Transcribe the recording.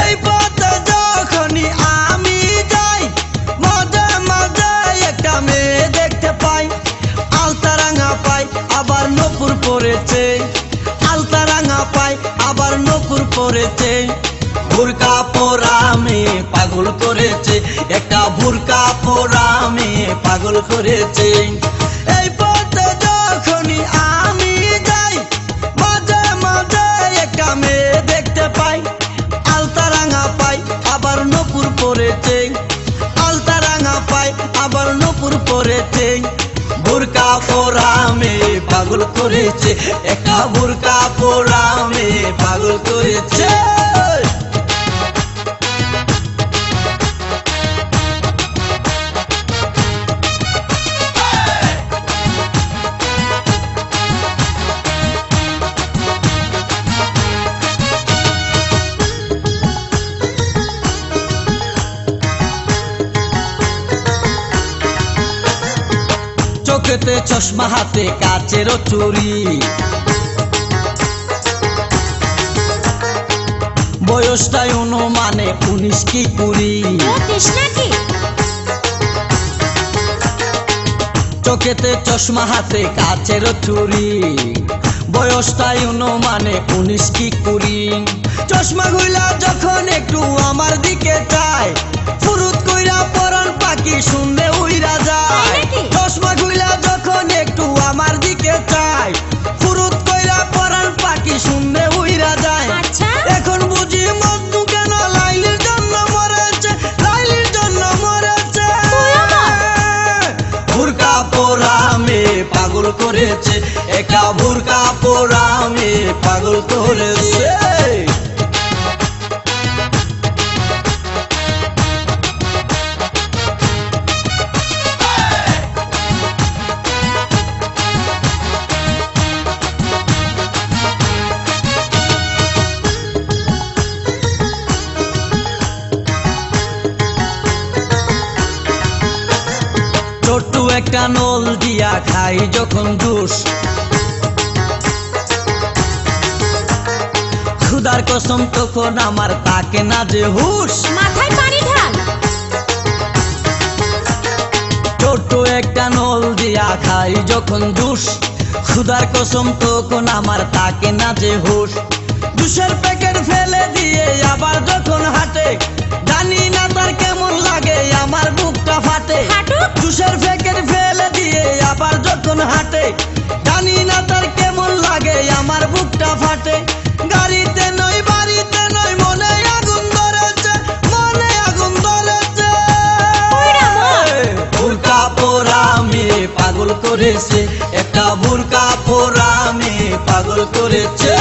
এই পথে যখনই আমি যাই মাঝে মাঝে একটা মেয়ে দেখতে পাই, আলতা রাঙা পাই আবার নূপুর পরেছে, আলতা রাঙা পাই আবার নূপুর পরেছে। বুরকা পরা মেয়ে পাগল করেছে, একটা বুরকা পরা মেয়ে পাগল করেছে। এই পথে যখনই আমি যাই মাঝে মাঝে একটা মেয়ে দেখতে পাই, আলতা রাঙা পাই আবার নূপুর পরেছে, আলতা রাঙা পাই আবার নূপুর পরেছে। বুরকা পরা মেয়ে পাগল করেছে, একটা বুরকা পরা মেয়ে পাগল করেছে। চোখেতে চশমা হাতে কাচেরও চুরি, বয়সটাই অনুমানে 19 কি 20। চোখেতে চশমা হাতে কাচেরও চুরি, বয়সটাই অনুমানে 19 কি 20। চশমা গুলা যখন একটু আমার দিকে চায়, ফুরুত কইরা পরান পাখি শুনলে উইরা যায়। চশমা গুলা যখন একটু আমার দিকে চায়, ফুরুত কইরা পরান পাখি শুনলে উইরা যায়। এখন বুঝি মজনু কেন লাইলির জন্য মরেছে, লাইলির জন্য মরেছে। বুরকা পরা মেয়ে পাগল করেছে, একা বুরকা পরা মেয়ে পাগল করেছে। ছোট্ট একটা নল দিয়া খাই যখন জুস, খুদার কসম তখন আমার তাকে না যে হুশ। মাথায় পানি ঢাল। ছোট্ট একটা নল দিয়া খাই যখন জুস, খুদার কসম তখন আমার তাকে না যে হুশ। জুসের প্যাকেট ফেলে দিয়ে আবার যখন হাঁটে, জানি না তার কেমন লাগে আমার বুকটা ফাটে। জুসের প্যাকেট ফেলে দিয়ে আবার যখন হাঁটে, জানি না তার কেমন লাগে আমার বুকটা ফাটে। গাড়িতে নয় বাড়িতে নয় মনে আগুন ধরেছে, মনে আগুন ধরেছে। বুরকা পরা মেয়ে পাগল করেছে, একটা বুরকা পরা মেয়ে পাগল করেছে।